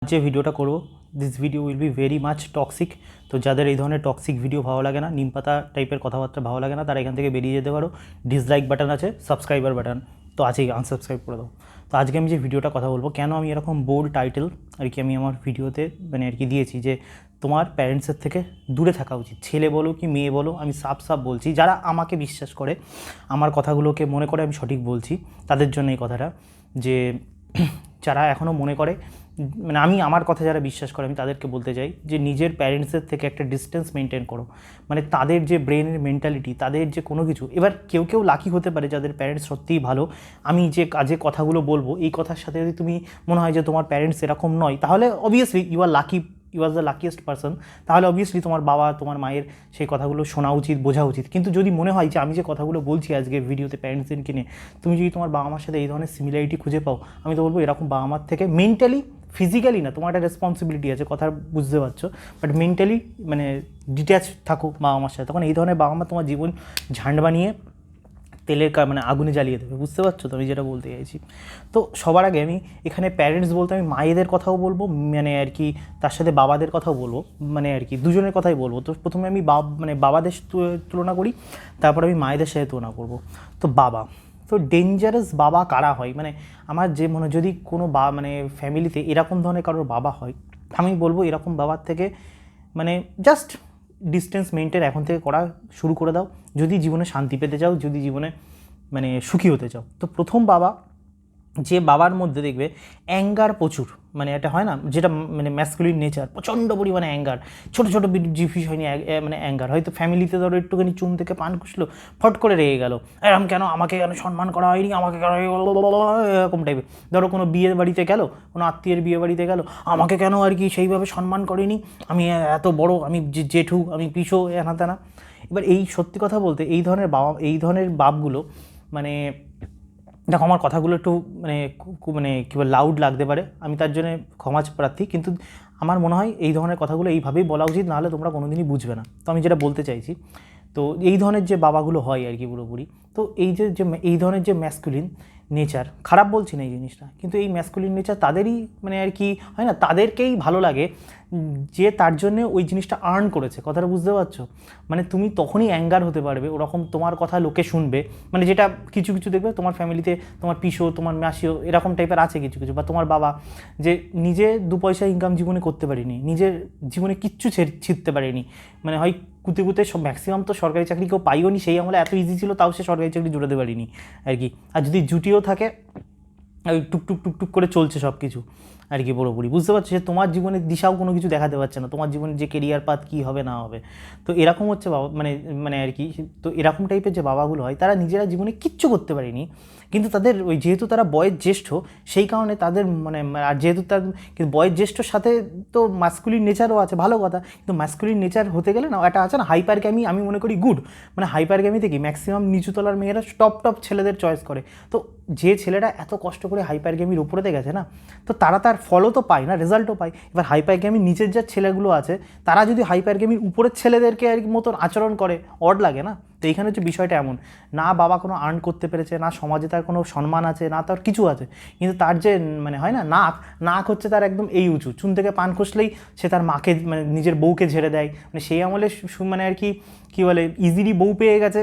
যে ভিডিওটা করব this video will be very much toxic. তো যাদের এই ধরনের টক্সিক ভিডিও ভালো লাগে না, নিমপাতা টাইপের কথাবার্তা ভালো লাগে না, তারা এখান থেকে বেরিয়ে যেতে পারো। ডিসলাইক বাটন আছে, সাবস্ক্রাইবার বাটন তো আছেই, আনসাবস্ক্রাইব করে দাও। তো আজকে আমি যে ভিডিওটা কথা বলবো, কেন আমি এরকম বোল্ড টাইটেল আর কি আমি আমার ভিডিওতে মানে আর কি দিয়েছি যে তোমার প্যারেন্টসের থেকে দূরে থাকা উচিত, ছেলে বলো কি মেয়ে বলো। আমি সাফ বলছি, যারা আমাকে বিশ্বাস করে, আমার কথাগুলোকে মনে করে আমি সঠিক বলছি, তাদের জন্য এই কথাটা। যে যারা এখনও মনে করে, মানে আমি আমার কথা যারা বিশ্বাস করে, আমি তাদেরকে বলতে চাই যে নিজের প্যারেন্টসের থেকে একটা ডিস্টেন্স মেনটেন করো। মানে তাদের যে ব্রেনের মেন্টালিটি, তাদের যে কোনো কিছু, এবার কেউ কেউ লাকি হতে পারে যাদের প্যারেন্টস সত্যিই ভালো। আমি যে কাজে কথাগুলো বলবো, এই কথার সাথে যদি তুমি মনে হয় যে তোমার প্যারেন্টস এরকম নয়, তাহলে obviously you are lucky, you are the luckiest person. তাহলে অবভিয়াসলি তোমার বাবা তোমার মায়ের সেই কথাগুলো শোনা উচিত, বোঝা উচিত। কিন্তু যদি মনে হয় যে আমি যে কথাগুলো বলছি আজকে ভিডিওতে প্যারেন্টসদেরকে নিয়ে, তুমি যদি তোমার বাবা মার সাথে এই ধরনের সিমিলারিটি খুঁজে পাও, আমি তো বলবো এরকম বাবা মার থেকে মেন্টালি, ফিজিক্যালি না, তোমার একটা রেসপন্সিবিলিটি আছে, কথা বুঝতে পারছো, বাট মেন্টালি মানে ডিট্যাচ থাকো বাবা মার সাথে। তখন এই ধরনের বাবা মা তোমার জীবন ঝান্ড বানিয়ে তেলের মানে আগুনে জ্বালিয়ে দেবে। বুঝতে পারছো তো আমি যেটা বলতে চাইছি? তো সবার আগে আমি এখানে প্যারেন্টস বলতে আমি মায়েদের কথাও বলবো, মানে আর কি তার সাথে বাবাদের কথাও বলবো, মানে আর কি দুজনের কথাই বলবো। তো প্রথমে আমি মানে বাবাদের তুলনা করি, তারপর আমি মায়েদের সাথে তুলনা করব। তো বাবা, তো ডেঞ্জারাস বাবা কারা হয়, মানে আমার যে মনে যদি কোনো মানে ফ্যামিলিতে এরকম ধরনের কারোর বাবা হয়, আমি বলবো এরকম বাবার থেকে মানে জাস্ট ডিস্টেন্স মেনটেন এখন থেকে করা শুরু করে দাও, যদি জীবনে শান্তি পেতে চাও, যদি জীবনে মানে সুখী হতে চাও। তো প্রথম বাবা, যে বাবার মধ্যে দেখবে অ্যাঙ্গার প্রচুর, মানে এটা হয় না যেটা মানে ম্যাসকুলিন নেচার, প্রচণ্ড পরিমাণে অ্যাঙ্গার, ছোটো ছোটো বিষয় নিয়ে মানে অ্যাঙ্গার। হয়তো ফ্যামিলিতে ধরো একটুখানি চুন থেকে পান খুঁজলো, ফট করে রেগে গেল, এরকম কেন, আমাকে কেন সম্মান করা হয়নি, আমাকে কেন, এরকম টাইপের। ধরো কোনো বিয়ে বাড়িতে গেল, কোনো আত্মীয়ের বিয়ে বাড়িতে গেল, আমাকে কেন আর কি সেইভাবে সম্মান করেনি, আমি এত বড়, আমি জেঠু, আমি পিসো, এনা তেনা। এবার এই সত্যি কথা বলতে এই ধরনের বাবা, এই ধরনের বাপগুলো মানে, দেখো আমার কথাগুলো একটু মানে মানে কী বলে লাউড লাগতে পারে, আমি তার জন্য ক্ষমা প্রার্থী, কিন্তু আমার মনে হয় এই ধরনের কথাগুলো এইভাবেই বলা উচিত, নাহলে তোমরা কোনোদিনই বুঝবে না। তো আমি যেটা বলতে চাইছি, তো এই ধরনের যে বাবাগুলো হয় আর কি পুরোপুরি, তো এই যে এই ধরনের যে ম্যাসকুলিন নেচার, খারাপ বলছি না এই জিনিসটা, কিন্তু এই ম্যাসকুলিন নেচার তাদেরই মানে আর কি হয় না, তাদেরকেই ভালো লাগে যে তার জন্যে ওই জিনিসটা আর্ন করেছে। কথাটা বুঝতে পারছো? মানে তুমি তখনই অ্যাঙ্গার হতে পারবে, ওরকম তোমার কথা লোকে শুনবে, মানে যেটা কিছু কিছু দেখবে তোমার ফ্যামিলিতে, তোমার পিসো, তোমার মাসিও এরকম টাইপের আছে কিছু কিছু, বা তোমার বাবা যে নিজে দু পয়সা ইনকাম জীবনে করতে পারেনি, নিজের জীবনে কিচ্ছু ছিঁড়তে পারেনি, মানে হয় কুতে কুতে সব, ম্যাক্সিমাম তো সরকারি চাকরি কেউ পাইও নি, সেই আমলে এত ইজি ছিল, তাও সে সরকারি চাকরি জুটাতে পারিনি আর কি। আর যদি জুটিও থাকে, ওই টুকটুক টুকটুক করে চলছে সব কিছু আর কি পুরোপুরি। বুঝতে পারছো যে তোমার জীবনের দিশাও কোনো কিছু দেখাতে পারছে না, তোমার জীবনের যে কেরিয়ার পাথ কী হবে না হবে। তো এরকম হচ্ছে বাবা, মানে মানে আর কি। তো এরকম টাইপের যে বাবাগুলো হয়, তারা নিজেরা জীবনে কিচ্ছু করতে পারেনি, কিন্তু তাদের ওই যেহেতু তারা বয়স জ্যেষ্ঠ, সেই কারণে তাদের মানে, আর যেহেতু তার কিন্তু বয়স জ্যেষ্ঠর সাথে তো মাস্কুলিন নেচারও আছে, ভালো কথা, কিন্তু মাস্কুলিন নেচার হতে গেলে না একটা আছে না হাইপারগ্যামি, আমি মনে করি গুড। মানে হাইপারগ্যামিতে কি ম্যাক্সিমাম নিচুতলার মেয়েরা টপ ছেলেদের চয়েস করে। তো যে ছেলেটা এত কষ্ট করে হাইপারগ্যামির উপরেতে গেছে না, তো তারা তার ফলও তো পায় না, রেজাল্টও পায়। এবার হাইপারগ্যামির নিচের যে ছেলেগুলো আছে, তারা যদি হাইপারগ্যামির উপরের ছেলেদেরকে আর মতন আচরণ করে, অড লাগে না? তো এইখানে হচ্ছে বিষয়টা এমন, না বাবা কোনো আর্ন করতে পেরেছে, না সমাজে তার কোনো সম্মান আছে, না তার কিছু আছে, কিন্তু তার যে মানে হয় না নাক হচ্ছে তার একদম এই উঁচু, চুন থেকে পান খসলেই সে তার মাকে মানে নিজের বউকে ঝেড়ে দেয়। মানে সেই আমলে মানে আর কি কী বলে ইজিলি বউ পেয়ে গেছে,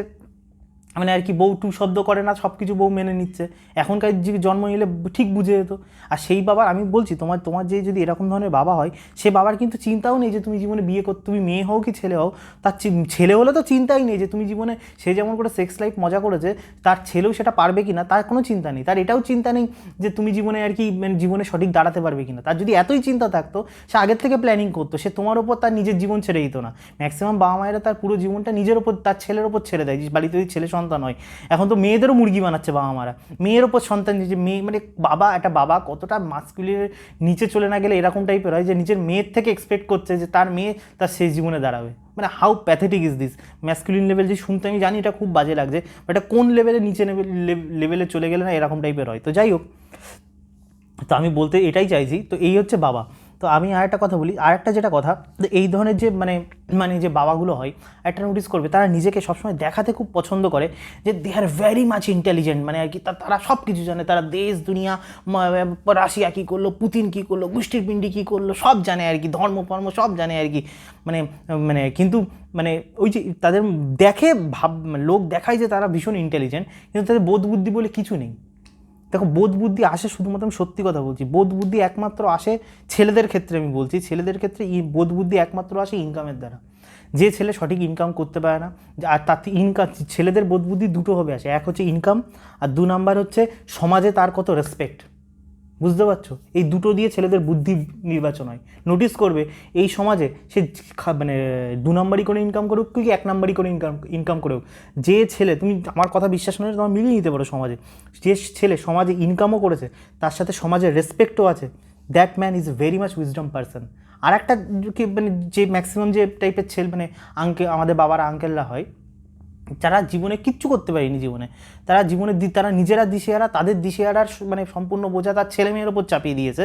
মানে আর কি বউ টু শব্দ করে না, সব কিছু বউ মেনে নিচ্ছে। এখনকার যে জন্ম নিলে ঠিক বুঝে যেত। আর সেই বাবার আমি বলছি, তোমার যে যদি এরকম ধরনের বাবা হয়, সে বাবার কিন্তু চিন্তাও নেই যে তুমি জীবনে বিয়ে করতে, তুমি মেয়ে হও কি ছেলে হও, তার ছেলে হলে তো চিন্তাই নেই যে তুমি জীবনে, সে যেমন করে সেক্স লাইফ মজা করেছে, তার ছেলেও সেটা পারবে কি না তার কোনো চিন্তা নেই। তার এটাও চিন্তা নেই যে তুমি জীবনে আর কি মানে জীবনে সঠিক দাঁড়াতে পারবে কি না। তার যদি এতই চিন্তা থাকতো, সে আগের থেকে প্ল্যানিং করতো, সে তোমার ওপর তার নিজের জীবন ছেড়ে দিত না। ম্যাক্সিমাম বাবা মায়েরা তার পুরো জীবনটা নিজের ওপর, তার ছেলের ওপর ছেড়ে দেয়, যে বাড়িতে যদি ছেলে সন্তান হয়। এখন তো মেয়েদেরও মুরগি বানাচ্ছে বাবা মারা, মেয়ের ওপর সন্তান, যে মেয়ে মানে একটা বাবা কতটা মাস্কুলিনের নিচে চলে না গেলে এরকম টাইপের হয় যে নিজের মেয়ের থেকে এক্সপেক্ট করছে যে তার মেয়ে তার শেষ জীবনে দাঁড়াবে। মানে how pathetic is this masculine level, যে শুনতে আমি জানি এটা খুব বাজে লাগছে, বাট এটা কোন লেভেলে নিচে লেভেলে চলে গেলে না এরকম টাইপের হয়। তো যাই হোক, তো আমি বলতে এটাই চাইছি। তো এই হচ্ছে বাবা। তো আমি আরেকটা কথা বলি, আরেকটা যেটা কথা, এই ধরনের যে মানে যে বাবাগুলো হয়, একটা নোটিস করবে তারা নিজেকে সবসময় দেখাতে খুব পছন্দ করে যে দে আর ভেরি মাচ ইন্টেলিজেন্ট, মানে আর কি তারা সব কিছু জানে, তারা দেশ দুনিয়া, রাশিয়া কী করলো, পুতিন কী করলো, গোষ্ঠীর পিণ্ডি কী করলো, সব জানে আর কি, ধর্ম ফর্ম সব জানে আর কি, মানে মানে কিন্তু মানে ওই যে তাদের দেখে লোক দেখায় যে তারা ভীষণ ইন্টেলিজেন্ট, কিন্তু তাদের বোধ বুদ্ধি বলে কিছু নেই। দেখো, বোধ বুদ্ধি আসে শুধুমাত্র, আমি সত্যি কথা বলছি, বোধ বুদ্ধি একমাত্র আসে ছেলেদের ক্ষেত্রে, আমি বলছি ছেলেদের ক্ষেত্রে বোধ বুদ্ধি একমাত্র আসে ইনকামের দ্বারা। যে ছেলে সঠিক ইনকাম করতে পারে না, আর তার ইনকাম, ছেলেদের বোধ বুদ্ধি দুটোভাবে আসে, এক হচ্ছে ইনকাম, আর 2 নাম্বার হচ্ছে সমাজে তার কত রেসপেক্ট। বুঝতে পারছো? এই দুটো দিয়ে ছেলেদের বুদ্ধি নির্বাচন হয়। নোটিস করবে এই সমাজে সে মানে 2 নম্বরই করে ইনকাম করুক কি 1 নম্বরই করে ইনকাম করুক, যে ছেলে, তুমি আমার কথা বিশ্বাস না তোমার মিলিয়ে নিতে পারো, সমাজে যে ছেলে সমাজে ইনকামও করেছে, তার সাথে সমাজের রেসপেক্টও আছে, that man is very much wisdom person. আর একটা মানে যে ম্যাক্সিমাম যে টাইপের ছেলে, মানে আমাদের বাবারা আঙ্কেলরা হয়, যারা জীবনে কিচ্ছু করতে পারেনি, জীবনে তারা তারা নিজেরা দিশেহারা, তাদের দিশেহারার মানে সম্পূর্ণ বোঝা তার ছেলে মেয়ের ওপর চাপিয়ে দিয়েছে।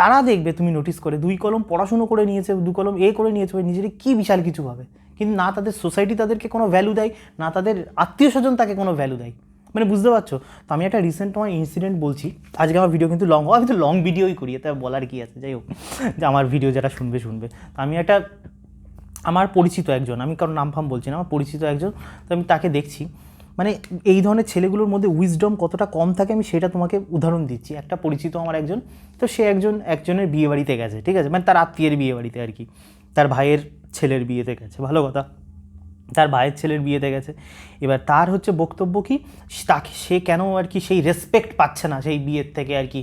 তারা দেখবে তুমি নোটিস করে 2 কলম পড়াশুনো করে নিয়েছে, 2 কলম করে নিয়েছে, নিজের কি বিশাল কিছু ভাবে, কিন্তু না তাদের সোসাইটি তাদেরকে কোনো ভ্যালু দেয়, না তাদের আত্মীয় স্বজন তাকে কোনো ভ্যালু দেয়। মানে বুঝতে পারছো? তো আমি একটা রিসেন্ট তোমার ইনসিডেন্ট বলছি, আজকে আমার ভিডিও কিন্তু লং হয়, আমি তো লং ভিডিওই করি, এতে বলার কি আছে, যাই হোক, যে আমার ভিডিও যারা শুনবে। তো আমি একটা, আমার পরিচিত একজন, আমি কারণ নাম ফাম বলছি না, আমার পরিচিত একজন, তো আমি তাকে দেখছি, মানে এই ধরনের ছেলেগুলোর মধ্যে উইজডম কতটা কম থাকে আমি সেটা তোমাকে উদাহরণ দিচ্ছি। একটা পরিচিত আমার একজন, তো সে একজনের বিয়ে বাড়িতে গেছে, ঠিক আছে, মানে তার আত্মীয়ের বিয়ে বাড়িতে আর কি, তার ভাইয়ের ছেলের বিয়েতে গেছে, ভালো কথা, তার ভাইয়ের ছেলের বিয়েতে গেছে। এবার তার হচ্ছে বক্তব্য কি, তাকে সে কেন আর কি সেই রেসপেক্ট পাচ্ছে না সেই বিয়ের থেকে আর কি,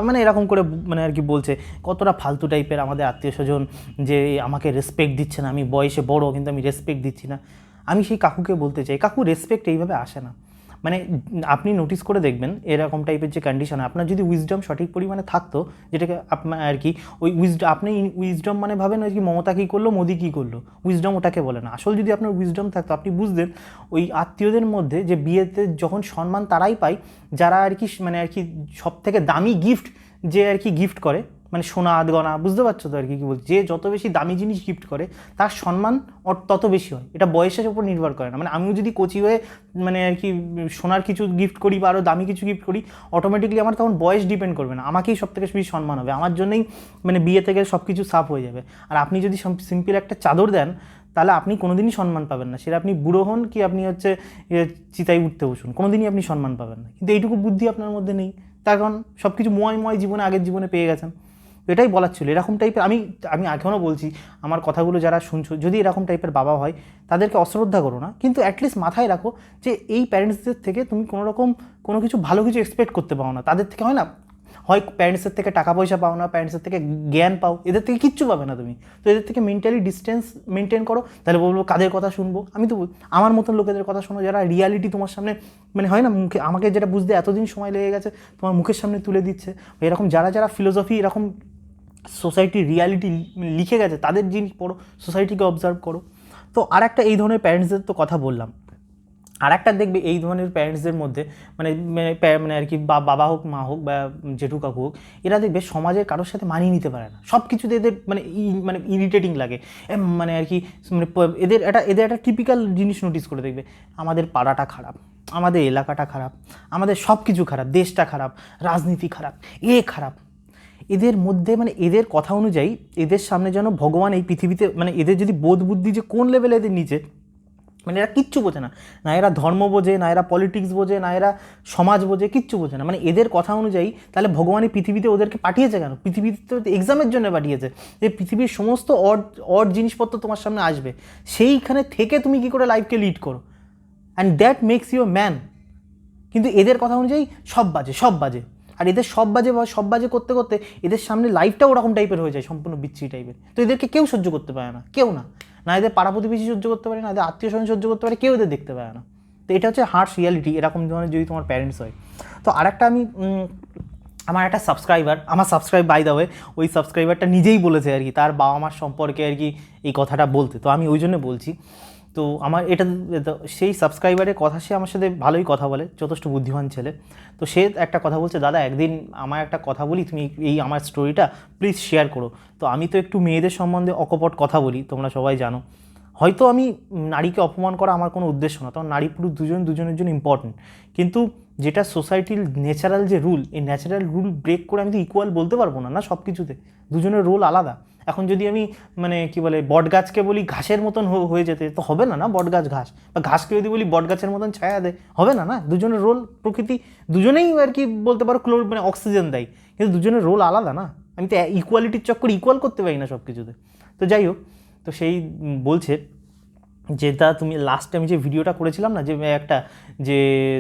মানে এরকম করে মানে আর কি বলছে কতটা ফালতু টাইপের আমাদের আত্মীয় স্বজন, যে আমাকে রেসপেক্ট দিচ্ছে না, আমি বয়সে বড় কিন্তু আমি রেসপেক্ট দিচ্ছি না। আমি সেই কাকুকে বলতে চাই, কাকু রেসপেক্ট এইভাবে আসে না। মানে আপনি নোটিস করে দেখবেন এরকম টাইপের যে কন্ডিশন, আপনার যদি উইজডম সঠিক পরিমাণে থাকতো, যেটাকে আপনার আর কি ওই আপনি উইজডম মানে ভাবেন আর কি মমতা কী করলো, মোদি কী করলো, উইজডম ওটাকে বলে না। আসল যদি আপনার উইজডম থাকতো, আপনি বুঝতেন ওই আত্মীয়দের মধ্যে যে বিয়েতে যখন সম্মান তারাই পায় যারা আর কি মানে আর কি সব থেকে দামি গিফট, যে আর কি গিফট করে, মানে সোনা গয়না, বুঝতে পারছো তো আর কি বলছি, যে যত বেশি দামি জিনিস গিফট করে তার সম্মান তত বেশি হয়। এটা বয়সের উপর নির্ভর করে না। মানে আমিও যদি কচি হয়ে মানে আর কি সোনার কিছু গিফট করি বা আরও দামি কিছু গিফট করি, অটোমেটিকলি আমার তখন বয়স ডিপেন্ড করবে না, আমাকেই সব থেকে বেশি সম্মান হবে, আমার জন্যই মানে বিয়ে থেকে সব কিছু সাফ হয়ে যাবে। আর আপনি যদি সিম্পল একটা চাদর দেন, তাহলে আপনি কোনোদিনই সম্মান পাবেন না, সেটা আপনি বুড়ো হন কি আপনি হচ্ছে চিতায় উঠতে বসুন, কোনোদিনই আপনি সম্মান পাবেন না। কিন্তু এইটুকু বুদ্ধি আপনার মধ্যে নেই, তার কারণ সব কিছু ময় জীবনে আগের জীবনে পেয়ে গেছেন। এটাই বলার ছিল। এরকম টাইপের আমি এখনও বলছি, আমার কথাগুলো যারা শুনছো, যদি এরকম টাইপের বাবা হয় তাদেরকে অশ্রদ্ধা করো না, কিন্তু অ্যাটলিস্ট মাথায় রাখো যে এই প্যারেন্টসদের থেকে তুমি কোনো কিছু ভালো কিছু এক্সপেক্ট করতে পারো না। তাদের থেকে হয় না, হয় প্যারেন্টসের থেকে টাকা পয়সা পাও না, প্যারেন্টসের থেকে জ্ঞান পাও, এদের থেকে কিচ্ছু পাবে না তুমি। তো এদের থেকে মেন্টালি ডিস্টেন্স মেনটেন করো। তাহলে বলবো কাদের কথা শুনবো, আমি তো আমার মতন লোকেদের কথা শোনো, যারা রিয়ালিটি তোমার সামনে মানে হয় না মুখে, আমাকে যেটা বুঝতে এতদিন সময় লেগে গেছে তোমার মুখের সামনে তুলে দিচ্ছে। এরকম যারা ফিলোসফি এরকম সোসাইটির রিয়ালিটি লিখে গেছে, তাদের জিনিস পড়ো, সোসাইটিকে অবজার্ভ করো। তো আর একটা এই ধরনের প্যারেন্টসদের তো কথা বললাম, আর একটা দেখবে এই ধরনের প্যারেন্টসদের মধ্যে মানে মানে আর কি বাবা হোক, মা হোক বা জেঠু কাকু হোক, এরা দেখবে সমাজের কারোর সাথে মানিয়ে নিতে পারে না, সব কিছুতে এদের মানে ইরিটেটিং লাগে, মানে আর কি মানে এদের একটা টিপিক্যাল জিনিস নোটিস করে দেখবে, আমাদের পাড়াটা খারাপ, আমাদের এলাকাটা খারাপ, আমাদের সব কিছু খারাপ, দেশটা খারাপ, রাজনীতি খারাপ, খারাপ। এদের মধ্যে মানে এদের কথা অনুযায়ী এদের সামনে যেন ভগবান এই পৃথিবীতে, মানে এদের যদি বোধ বুদ্ধি যে কোন লেভেলে এদের নিচে, মানে এরা কিচ্ছু বোঝে না, না এরা ধর্ম বোঝে, না এরা পলিটিক্স বোঝে, না এরা সমাজ বোঝে, কিচ্ছু বোঝে না। মানে এদের কথা অনুযায়ী তাহলে ভগবান এই পৃথিবীতে ওদেরকে পাঠিয়েছে কেন? পৃথিবীতে তো এক্সামের জন্য পাঠিয়েছে, যে পৃথিবীর সমস্ত অড জিনিসপত্র তোমার সামনে আসবে, সেইখানে থেকে তুমি কী করে লাইফকে লিড করো, and that makes you man. কিন্তু এদের কথা অনুযায়ী সব বাজে, আর এদের সব বাজে করতে করতে এদের সামনে লাইফটাও ওরকম টাইপের হয়ে যায়, সম্পূর্ণ বিচ্ছিরি টাইপের। তো এদেরকে কেউ সহ্য করতে পারে না, কেউ না, না এদের পাড়া প্রতিবেশী সহ্য করতে পারে, না এদের আত্মীয় স্বজন সহ্য করতে পারে, কেউ এদের দেখতে পারে না। তো এটা হচ্ছে হার্শ রিয়ালিটি এরকম ধরনের যদি তোমার প্যারেন্টস হয়। তো আরেকটা আমি আমার একটা সাবস্ক্রাইব বাই দ্য ওয়ে, ওই সাবস্ক্রাইবারটা নিজেই বলেছে আর কি তার বাবা মার সম্পর্কে আর কি এই কথাটা বলতে, তো আমি ওই জন্য বলছি তো আমার এটা সেই সাবস্ক্রাইবারের কথা, সে আমার সাথে ভালোই কথা বলে, যথেষ্ট বুদ্ধিমান ছেলে। তো সে একটা কথা বলছে, দাদা একদিন আমার একটা কথা বলি, তুমি এই আমার স্টোরিটা প্লিজ শেয়ার করো। তো আমি তো একটু মেয়েদের সম্বন্ধে অকপট কথা বলি, তোমরা সবাই জানো। হয়তো আমি নারীকে অপমান করা আমার কোনো উদ্দেশ্য না, তখন নারী পুরুষ দুজনের জন্য ইম্পর্টেন্ট, কিন্তু যেটা সোসাইটির ন্যাচারাল যে রুল, এই ন্যাচারাল রুল ব্রেক করে আমি তো ইকুয়াল বলতে পারবো না, সব কিছুতে দুজনের রোল আলাদা। এখন যদি আমি মানে কি বলে বট গাছকে বলি ঘাসের মতন হয়ে যেতে, তো হবে না বট গাছ ঘাস, বা ঘাসকে যদি বলি বট গাছের মতন ছায়া দেয়, হবে না দুজনের রোল, প্রকৃতি দুজনেই আর কি বলতে পারো মানে অক্সিজেন দেয়, কিন্তু দুজনের রোল আলাদা না। আমি তো ইকুয়ালিটির চক্কর ইকুয়াল করতে পারি না সব কিছুতে। তো যাই হোক, তো সেই বলছে যেটা তুমি লাস্টে আমি যে ভিডিওটা করেছিলাম না, যে একটা যে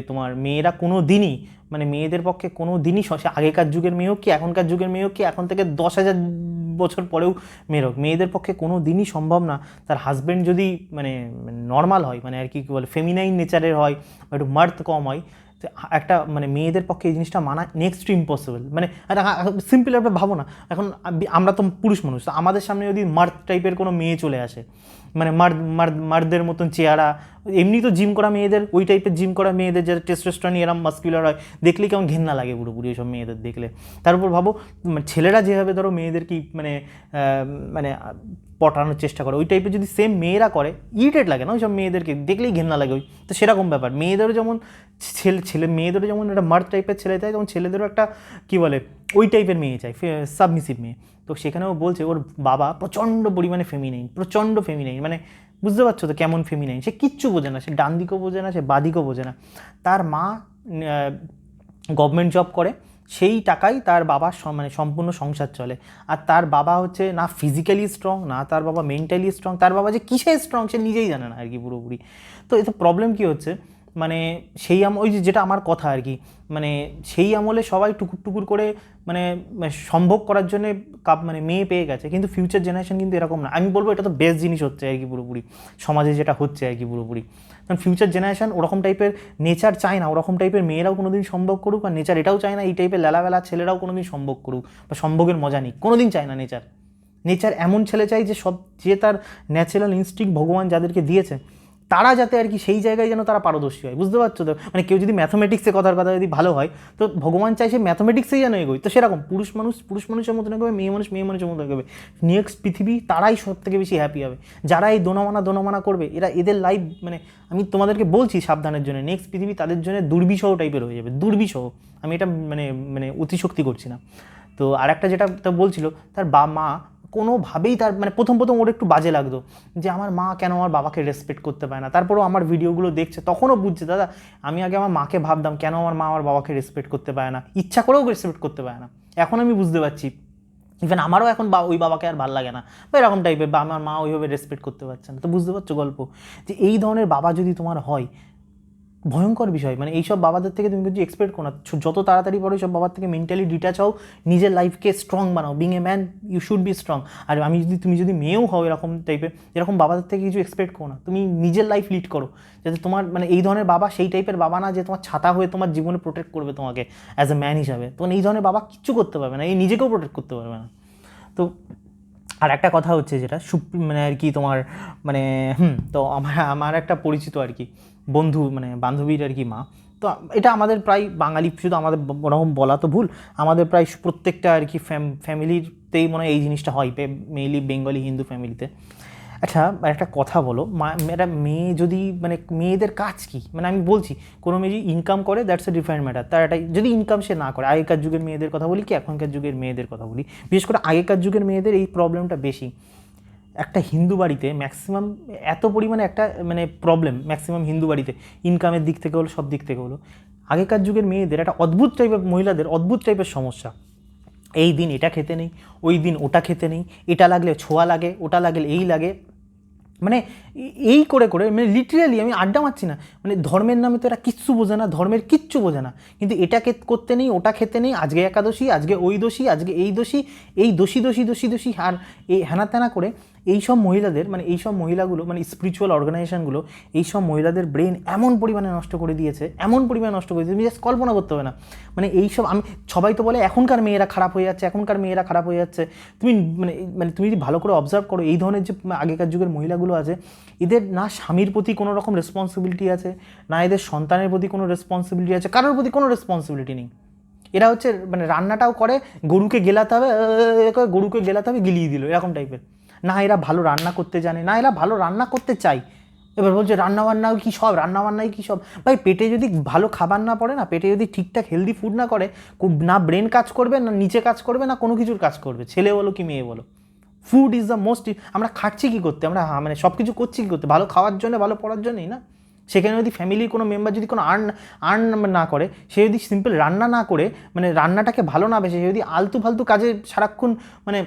তোমার মেয়েরা কোনো দিনই মানে মেয়েদের পক্ষে কোনো দিনই, আগেকার যুগের মেয়ে হোক কি এখনকার যুগের মেয়ে হোক কি এখন থেকে 10,000 বছর পরেও মেয়ের হোক, মেয়েদের পক্ষে কোনো দিনই সম্ভব না তার হাজব্যান্ড যদি মানে নর্মাল হয়, মানে আর কি বলে ফেমিনাইন নেচারের হয় বা একটু মার্থ কম হয়, একটা মানে মেয়েদের পক্ষে এই জিনিসটা মানা নেক্সট টু ইম্পসিবল। মানে সিম্পল একটা ভাবো না, এখন আমরা তো পুরুষ মানুষ, তো আমাদের সামনে যদি মার্থ টাইপের কোনো মেয়ে চলে আসে, মানে মার্দের মতন চেহারা, এমনি তো জিম করা মেয়েদের, ওই টাইপের জিম করা মেয়েদের যারা টেস্টোস্টেরন এরম মাস্কুলার হয়, দেখলেই কেমন ঘেন্না লাগে পুরোপুরি ওইসব মেয়েদের দেখলে। তার উপর ভাবো ছেলেরা যেভাবে ধরো মেয়েদের কি মানে মানে পটানোর চেষ্টা করে, ওই টাইপের যদি সেম মেয়েরা করে, ইরিটেট লাগে না ওইসব মেয়েদেরকে দেখলেই ঘেন্না লাগে। ওই তো সেরকম ব্যাপার, মেয়েদেরও যেমন মেয়েদেরও যেমন একটা মার্থ টাইপের ছেলে চাই, যেমন ছেলেদেরও একটা কী বলে ওই টাইপের মেয়ে চাই, সাবমিসিভ মেয়ে। তো সেখানেও বলছে ওর বাবা প্রচণ্ড পরিমাণে ফেমিনাইন, মানে বুঝতে পারছো তো কেমন ফেমিনাইন, সে কিচ্ছু বোঝে না, সে ডান দিকেও বোঝে না, সে বাদিকেও বোঝে না। তার মা গভর্নমেন্ট জব করে, সেই টাকাই তার বাবার মানে সম্পূর্ণ সংসার চলে। আর তার বাবা হচ্ছে না ফিজিক্যালি স্ট্রং, না তার বাবা মেন্টালি স্ট্রং, তার বাবা যে কিসে স্ট্রং সে নিজেই জানে না আর কি পুরোপুরি। তো এতে প্রবলেম কী হচ্ছে, মানে সেই ওই যেটা আমার কথা আর কি, মানে সেই আমলে সবাই টুকুর টুকুর করে মানে সম্ভব করার জন্যে মানে মেয়ে পেয়ে গেছে, কিন্তু ফিউচার জেনারেশন কিন্তু এরকম না। আমি বলবো এটা তো বেস্ট জিনিস হচ্ছে আর কি পুরোপুরি সমাজে যেটা হচ্ছে আর কি পুরোপুরি, কারণ ফিউচার জেনারেশন ওরকম টাইপের নেচার চায় না, ওরকম টাইপের মেয়েরাও কোনো দিন সম্ভব করুক, আর নেচার এটাও চায় না এই টাইপের লেলাবেলা ছেলেরাও কোনো দিন সম্ভব করুক বা সম্ভোগের মজা নিক, কোনো দিন চায় না নেচার এমন ছেলে চাই যে তার ন্যাচারাল ইনস্টিংক্ট ভগবান যাদেরকে দিয়েছে তারা যাতে আর কি সেই জায়গায় যেন তারা পারদর্শী হয়, বুঝতে পারছো তো? মানে কেউ যদি ম্যাথমেটিক্সে কথার কথা যদি ভালো হয়, তো ভগবান চাই সে ম্যাথমেটিক্সেই যেন এগোয়। তো সেরকম পুরুষ মানুষের মতন এগোবে, মেয়ে মানুষের মতো এগোবে, নেক্সট পৃথিবী তারাই সব থেকে বেশি হ্যাপি হবে। যারা এই দোনামানা করবে, এদের লাইফ মানে আমি তোমাদেরকে বলছি সাবধানের জন্য, নেক্সট পৃথিবী তাদের জন্য দুর্বিষহ টাইপের হয়ে যাবে, দুর্বিষহ। আমি এটা মানে অতিশক্তি করছি না। তো আর একটা যেটা বলছিল, তার মা কোনোভাবেই তার মানে প্রথম ওর একটু বাজে লাগতো যে আমার মা কেন আমার বাবাকে রেসপেক্ট করতে পারে না। তারপরেও আমার ভিডিওগুলো দেখছে, তখনও বুঝছে দাদা আমি আগে আমার মাকে ভাবতাম কেন আমার মা আমার বাবাকে রেসপেক্ট করতে পারে না, ইচ্ছা করেও রেসপেক্ট করতে পারে না। এখন আমি বুঝতে পারছি, ইভেন আমারও এখন ওই বাবাকে আর ভালো লাগে না বা এরকম টাইপের, বা আমার মা ওইভাবে রেসপেক্ট করতে পারছে না। তো বুঝতে পারছো গল্প, যে এই ধরনের বাবা যদি তোমার হয় ভয়ঙ্কর বিষয়। মানে এইসব বাবাদের থেকে তুমি কিন্তু এক্সপেক্ট করো না, যত তাড়াতাড়ি পারো এইসব বাবার থেকে মেন্টালি ডিট্যাচ হও, নিজের লাইফকে স্ট্রং বানাও। Being a man you should be strong. আর তুমি যদি মেয়েও হও এরকম টাইপের, এরকম বাবাদের থেকে কিছু এক্সপেক্ট করো না, তুমি নিজের লাইফ লিড করো, যাতে তোমার মানে এই ধরনের বাবা সেই টাইপের বাবা না যে তোমার ছাতা হয়ে তোমার জীবনে প্রোটেক্ট করবে তোমাকে অ্যাজ এ ম্যান হিসাবে। তখন এই ধরনের বাবা কিচ্ছু করতে পারবে না, এই নিজেকেও প্রোটেক্ট করতে পারবে না। তো আর একটা কথা হচ্ছে যেটা মানে আর কি তোমার মানে তো আমার একটা পরিচিত আর কি বন্ধু মানে বান্ধবীর আর কি মা, তো এটা আমাদের প্রায় বাঙালি, শুধু আমাদের ওরকম বলা তো ভুল, আমাদের প্রায় প্রত্যেকটা আর কি ফ্যামিলিতেই মনে হয় এই জিনিসটা হয়, মেইনলি বেঙ্গলি হিন্দু ফ্যামিলিতে। আচ্ছা একটা কথা বলো, একটা মেয়ে যদি মানে মেয়েদের কাজ কী, মানে আমি বলছি কোনো মেয়ে যদি ইনকাম করে দ্যাটস এ ডিফারেন্ট ম্যাটার, তার একটা যদি ইনকাম সে না করে, আগেকার যুগের মেয়েদের কথা বলি কি এখনকার যুগের মেয়েদের কথা বলি, বিশেষ করে আগেকার যুগের মেয়েদের এই প্রবলেমটা বেশি। একটা হিন্দু বাড়িতে ম্যাক্সিমাম এত পরিমাণে একটা মানে প্রবলেম, ম্যাক্সিমাম হিন্দু বাড়িতে ইনকামের দিক থেকে হলো, সব দিক থেকে হলো, আগেকার যুগের মেয়েদের একটা অদ্ভুত টাইপের, মহিলাদের অদ্ভুত টাইপের সমস্যা। এই দিন এটা খেতে নেই, ওই দিন ওটা খেতে নেই, এটা লাগলে ছোঁয়া লাগে, ওটা লাগলে এই লাগে, মানে এই করে মানে লিটারালি আমি আড্ডা মারছি না, মানে ধর্মের নামে তো এরা কিচ্ছু বোঝে না, ধর্মের কিচ্ছু বোঝে না, কিন্তু এটা করতে নেই, ওটা খেতে নেই, আজকে একাদশী, আজকে ওই দোষী, আজকে এই দোষী, এই দোষী, আর এই হেনা তেনা করে এইসব মহিলাদের মানে এইসব মহিলাগুলো মানে স্পিরিচুয়াল অর্গানাইজেশনগুলো এইসব মহিলাদের ব্রেন এমন পরিমাণে নষ্ট করে দিয়েছে, এমন পরিমাণে নষ্ট করে দিয়েছে, তুমি জাস্ট কল্পনা করতে হবে না। মানে এইসব আমি সবাই তো বলে এখনকার মেয়েরা খারাপ হয়ে যাচ্ছে, এখনকার মেয়েরা খারাপ হয়ে যাচ্ছে। তুমি মানে মানে তুমি যদি ভালো করে অবজার্ভ করো, এই ধরনের যে আগেকার যুগের মহিলাগুলো আছে, এদের না স্বামীর প্রতি কোনো রকম রেসপন্সিবিলিটি আছে, না এদের সন্তানের প্রতি কোনো রেসপন্সিবিলিটি আছে, কারোর প্রতি কোনো রেসপন্সিবিলিটি নেই। এরা হচ্ছে মানে রান্নাটাও করে, গরুকে গেলাতে হবে গিলিয়ে দিল, এরকম টাইপের। না এরা ভালো রান্না করতে জানে, না এরা ভালো রান্না করতে চায়। এবার বলছে রান্নাবান্নাও কী সব, রান্নাবান্নাই কী সব। ভাই পেটে যদি ভালো খাবার না পড়ে না, পেটে যদি ঠিকঠাক হেলদি ফুড না করে, না ব্রেন কাজ করবে, না নিচে কাজ করবে, না কোনো কিছুর কাজ করবে, ছেলে বলো কি মেয়ে বলো। Food is the most. আমরা খাচ্ছি কী করতে, আমরা মানে সব কিছু করছি কী করতে, ভালো খাওয়ার জন্য, ভালো পড়ার জন্যই না। সেখানে যদি ফ্যামিলির কোনো মেম্বার যদি কোনো আর্ন না করে, সে যদি সিম্পল রান্না না করে, মানে রান্নাটাকে ভালো না বেসে, সে যদি আলতু ফালতু কাজে সারাক্ষণ মানে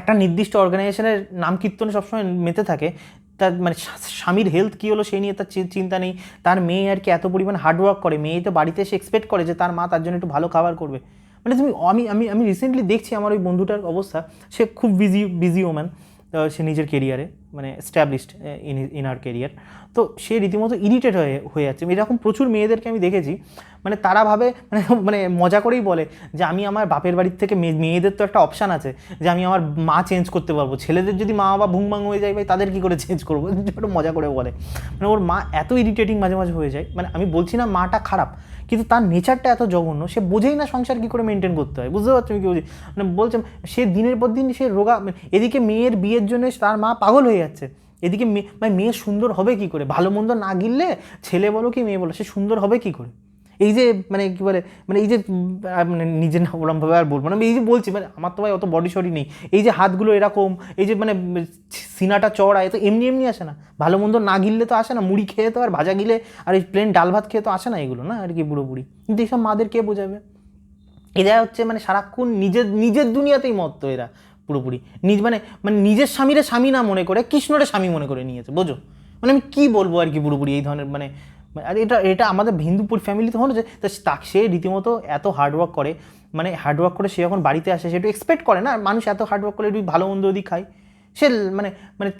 একটা নির্দিষ্ট অর্গানাইজেশনের নাম কীর্তনে সবসময় মেতে থাকে, তার মানে স্বামীর হেলথ কী হলো সেই নিয়ে তার চিন্তা নেই, তার মেয়ে আর কি এত পরিমাণ হার্ডওয়ার্ক করে, মেয়ে তো বাড়িতে এসে এক্সপেক্ট করে যে তার মা তার জন্য একটু ভালো খাবার করবে। মানে তুমি আমি আমি আমি রিসেন্টলি দেখছি আমার ওই বন্ধুটার অবস্থা, সে খুব বিজি ওম্যান, সে নিজের কেরিয়ারে মানে এস্টাবলিশড ইন আর কেরিয়ার। তো সে রীতিমতো ইরিটেট হয়ে যাচ্ছে। এরকম প্রচুর মেয়েদেরকে আমি দেখেছি, মানে তারা ভাবে মানে মানে মজা করেই বলে যে আমি আমার বাপের বাড়ির থেকে মেয়েদের তো একটা অপশান আছে যে আমি আমার মা চেঞ্জ করতে পারবো, ছেলেদের যদি মা বাবা ভুংভাং হয়ে যায় ভাই তাদের কী করে চেঞ্জ করবো, একটু মজা করে বলে। মানে ওর মা এত ইরিটেটিং মাঝে মাঝে হয়ে যায়, মানে আমি বলছি না মাটা খারাপ, কিন্তু তার নেচারটা এত জঘন্য, সে বোঝেই না সংসার কী করে মেনটেন করতে হয়। বুঝতে পারছো আমি কী বলছি? মানে বলছে সে দিনের পর দিন সে রোগা, এদিকে মেয়ের বিয়ের জন্য তার মা পাগল হয়ে যাচ্ছে, এদিকে মেয়ে সুন্দর হবে কি করে, ভালো মন্দ না গিললে ছেলে বলো কি মেয়ে বলো সে সুন্দর হবে কি করে। এই যে মানে কী বলে মানে এই যে মানে নিজের না ওরমভাবে আর বলবো না, আমি এই যে বলছি মানে আমার তো ভাই অত বডি শডি নেই, এই যে হাতগুলো এরকম, এই যে মানে সিনাটা চড়া, এ তো এমনি এমনি আসে না, ভালো মন্দ না গিললে তো আসে না, মুড়ি খেয়ে তো আর ভাজা গিলে আর এই প্লেন ডাল ভাত খেয়ে তো আসে না এগুলো না আর কি পুরোপুরি। কিন্তু এইসব মাদের কে বোঝাবে? এরা হচ্ছে মানে সারাক্ষণ নিজের দুনিয়াতেই মত্ত এরা পুরোপুরি, মানে মানে নিজের স্বামীরে স্বামী না মনে করে কৃষ্ণরে স্বামী মনে করে নিয়েছে, বোঝো? মানে আমি কী বলবো আর কি পুরোপুরি এই ধরনের মানে। আর এটা আমাদের হিন্দুপুর ফ্যামিলিতে হলো যে সে রীতিমতো এত হার্ডওয়ার্ক করে, মানে হার্ডওয়ার্ক করে সে যখন বাড়িতে আসে সে একটু এক্সপেক্ট করে না মানুষ এত হার্ডওয়ার্ক করে একটু ভালো মন্দ যদি খায়, সে মানে মানে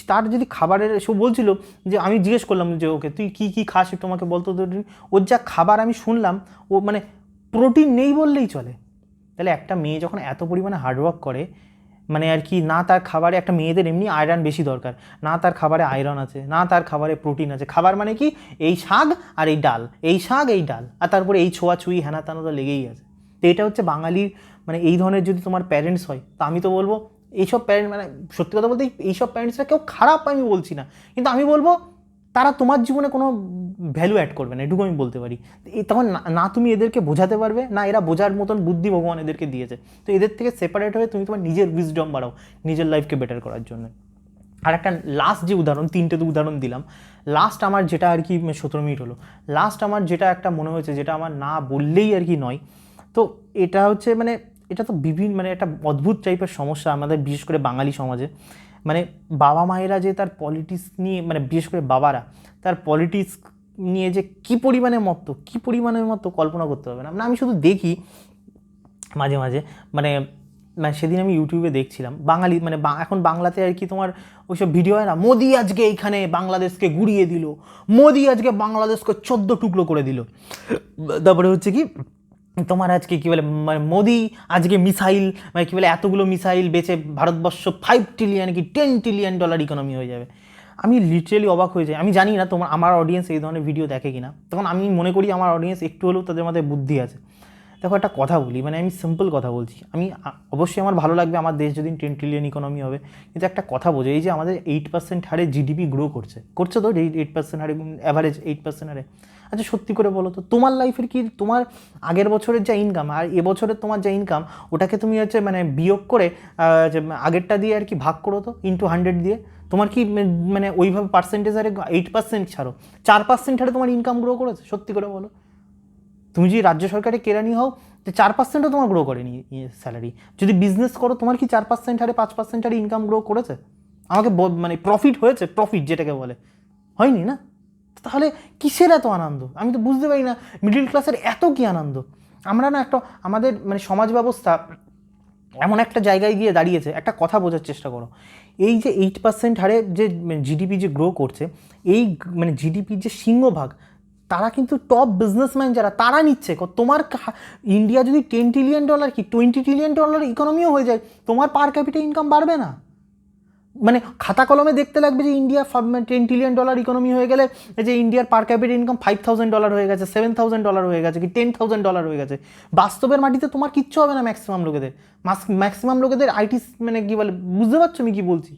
তার যদি খাবারের সে বলছিল যে আমি জিজ্ঞেস করলাম যে ওকে তুই কী খাস একটু আমাকে বলতো, ওর যা খাবার আমি শুনলাম ও মানে প্রোটিন নেই বললেই চলে। তাহলে একটা মেয়ে যখন এত পরিমাণে হার্ডওয়ার্ক করে, মানে আর কি না তার খাবারে, একটা মেয়েদের এমনি আয়রন বেশি দরকার, না তার খাবারে আয়রন আছে, না তার খাবারে প্রোটিন আছে। খাবার মানে কি এই শাক আর এই ডাল, এই শাক এই ডাল, আর তারপরে এই ছোঁয়াছুঁই হ্যানা তানা তো লেগেই আছে। তো এটা হচ্ছে বাঙালির মানে এই ধরনের যদি তোমার প্যারেন্টস হয়, তো আমি তো বলবো এইসব প্যারেন্ট মানে সত্যি কথা বলতে এইসব প্যারেন্টসরা কেউ খারাপ আমি বলছি না, কিন্তু আমি বলবো তারা তোমার জীবনে কোনো ভ্যালু অ্যাড করবে না, এটুকু আমি বলতে পারি। তখন না তুমি এদেরকে বোঝাতে পারবে, না এরা বোঝার মতন বুদ্ধি ভগবান এদেরকে দিয়েছে। তো এদের থেকে সেপারেট হয়ে তুমি তোমার নিজের উইজডম বাড়াও নিজের লাইফকে বেটার করার জন্য। আর একটা লাস্ট যে উদাহরণ, তিনটে তো উদাহরণ দিলাম, লাস্ট আমার যেটা আর কি 17 মিনিট হলো, লাস্ট আমার যেটা একটা মনে হয়েছে, যেটা আমার না বললেই আর কি নয়, তো এটা হচ্ছে মানে এটা তো বিভিন্ন মানে একটা অদ্ভুত টাইপের সমস্যা আমাদের বিশেষ করে বাঙালি সমাজে। মানে বাবা মায়েরা যে তার পলিটিক্স নিয়ে মানে বিশেষ করে বাবারা তার পলিটিক্স নিয়ে যে কী পরিমাণের মতো কল্পনা করতে হবে না। মানে আমি শুধু দেখি মাঝে মাঝে মানে মানে সেদিন আমি ইউটিউবে দেখছিলাম বাঙালি মানে এখন বাংলাতে আর কি তোমার ওইসব ভিডিও হয় না, মোদি আজকে এইখানে বাংলাদেশকে গুড়িয়ে দিল, মোদি আজকে বাংলাদেশকে 14 টুকরো করে দিল, তারপরে হচ্ছে কি তোমার আজকে কী বলে মানে মোদি আজকে মিসাইল মানে কী বলে এতগুলো মিসাইল বেচে ভারতবর্ষ 5 ট্রিলিয়ন কি 10 ট্রিলিয়ন ডলার ইকোনমি হয়ে যাবে। আমি লিটারেলি অবাক হয়ে যাই। আমি জানি না আমার অডিয়েন্স এই ধরনের ভিডিও দেখে কিনা, তখন আমি মনে করি আমার অডিয়েন্স একটু হলেও তাদের মধ্যে বুদ্ধি আছে। দেখো একটা কথা বলি, মানে আমি সিম্পল কথা বলছি, আমি অবশ্যই আমার ভালো লাগবে আমার দেশ যদি 10 ট্রিলিয়ন ইকোনমি হবে, কিন্তু একটা কথা বোঝো, এই যে আমাদের 8% হারে জিডিপি গ্রো করছে তো 8% হারে, অ্যাভারেজ 8% হারে। আচ্ছা সত্যি করে বলো তো তোমার লাইফের কি, তোমার আগের বছরের যা ইনকাম আর এবছরের তোমার যা ইনকাম, ওটাকে তুমি হচ্ছে মানে বিয়োগ করে আগেরটা দিয়ে আর কি ভাগ করো তো ইন্টু 100 দিয়ে, তোমার কি মানে ওইভাবে পার্সেন্টেজ হারে 8% ছাড়ো 4% হারে তোমার ইনকাম গ্রো করেছে? সত্যি করে বলো। তুমি যদি রাজ্য সরকারে কেরানি হও, যে 4%ও তোমার গ্রো করেনি স্যালারি। যদি বিজনেস করো তোমার কি 4% হারে 5% হারে ইনকাম গ্রো করেছে? আমাকে মানে প্রফিট হয়েছে, প্রফিট যেটাকে বলে, হয়নি না? তাহলে কিসের এত আনন্দ? আমি তো বুঝতে পারি না মিডল ক্লাসের এত কি আনন্দ। আমরা না একটা আমাদের মানে সমাজ ব্যবস্থা এমন একটা জায়গায় গিয়ে দাঁড়িয়েছে, একটা কথা বোঝার চেষ্টা করো, এই যে 8% হারে যে জিডিপি যে গ্রো করছে, এই মানে জিডিপির যে সিংহভাগ তারা কিন্তু টপ বিজনেসম্যান যারা তারা নিচ্ছে। তোমার ইন্ডিয়া যদি $10 ট্রিলিয়ন কি $20 ট্রিলিয়ন ইকোনমিও হয়ে যায়, তোমার পার ক্যাপিটা ইনকাম বাড়বে না। মানে খাতা কলমে দেখতে লাগবে যে ইন্ডিয়া $10 ট্রিলিয়ন ইকোনমি হয়ে গেলে যে ইন্ডিয়ার পার ক্যাপিটা ইনকাম $5,000 হয়ে গেছে, $7,000 হয়ে গেছে, কি $10,000 হয়ে গেছে। বাস্তবের মাটিতে তোমার কিচ্ছু হবে না। ম্যাক্সিমাম লোকেদের আইটি মানে কী বলে, বুঝতে পারছো আমি কী বলছি?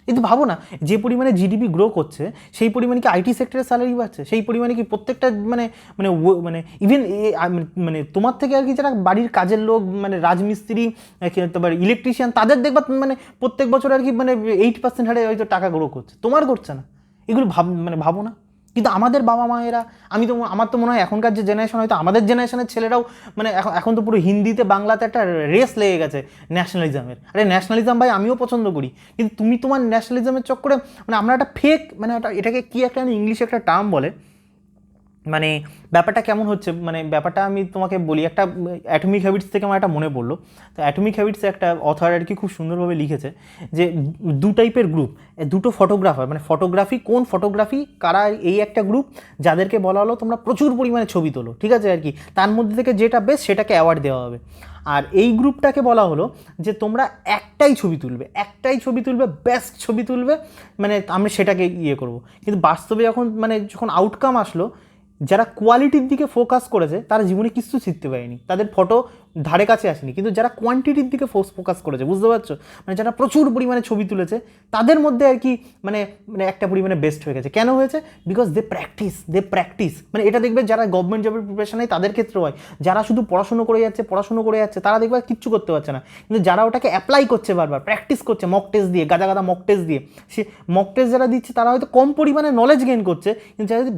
কিন্তু ভাবো না, যে পরিমাণে জিডিপি গ্রো করছে সেই পরিমাণে কি আইটি সেক্টরের স্যালারি বাড়ছে, সেই পরিমাণে কি প্রত্যেকটা মানে মানে মানে ইভেন মানে তোমার থেকে আর কি যারা বাড়ির কাজের লোক, মানে রাজমিস্ত্রি, তোমার ইলেকট্রিশিয়ান, তাদের দেখবা মানে প্রত্যেক বছর আর কি মানে 8% হারে হয়তো টাকা গ্রো করছে, তোমার করছে না। এগুলো ভাবো না। কিন্তু আমাদের বাবা মায়েরা, আমার তো মনে হয় এখনকার যে জেনারেশন, হয়তো আমাদের জেনারেশনের ছেলেরাও মানে এখন তো পুরো হিন্দিতে বাংলাতে একটা রেস লেগে গেছে ন্যাশনালিজমের। আরে ন্যাশনালিজম ভাই আমিও পছন্দ করি, কিন্তু তুমি তোমার ন্যাশনালিজমের চক্করে মানে আমরা একটা ফেক মানে এটাকে কি একটা ইংলিশে একটা টার্ম বলে, মানে ব্যাপারটা কেমন হচ্ছে, মানে ব্যাপারটা আমি তোমাকে বলি। একটা অ্যাটমিক হ্যাবিটস থেকে আমার একটা মনে পড়লো। তো অ্যাটমিক হ্যাবিটসে একটা অথর আর কি খুব সুন্দরভাবে লিখেছে যে দু টাইপের গ্রুপ, দুটো ফটোগ্রাফার, মানে ফটোগ্রাফি কারা, এই একটা গ্রুপ যাদেরকে বলা হলো তোমরা প্রচুর পরিমাণে ছবি তোলো, ঠিক আছে আর কি, তার মধ্যে থেকে যেটা বেস্ট সেটাকে অ্যাওয়ার্ড দেওয়া হবে। আর এই গ্রুপটাকে বলা হলো যে তোমরা একটাই ছবি তুলবে, বেস্ট ছবি তুলবে, মানে আমরা সেটাকে ইয়ে করবো। কিন্তু বাস্তবে যখন আউটকাম আসলো, যারা কোয়ালিটির দিকে ফোকাস করেছে তারা জীবনে কিছু শিখতে পারেনি, তাদের ফটো ধারে কাছে আসেনি। কিন্তু যারা কোয়ান্টিটির দিকে ফোকাস করেছে, বুঝতে পারছো, মানে যারা প্রচুর পরিমাণে ছবি তুলেছে, তাদের মধ্যে আর কি মানে মানে একটা পরিমাণে বেস্ট হয়ে গেছে। কেন হয়েছে? Because they practise. মানে এটা দেখবে যারা গভর্নমেন্ট জবের প্রিপারেশন হয় তাদের ক্ষেত্রে হয়, যারা শুধু পড়াশুনো করে যাচ্ছে তারা দেখবে কিচ্ছু করতে পারছে না। কিন্তু যারা ওটাকে অ্যাপ্লাই করছে, বারবার প্র্যাকটিস করছে, মক টেস্ট দিয়ে, গাদা মক টেস্ট দিয়ে, সে মক টেস্ট যারা দিচ্ছে তারা হয়তো কম পরিমাণে নলেজ গেইন করছে, কিন্তু যারা যদি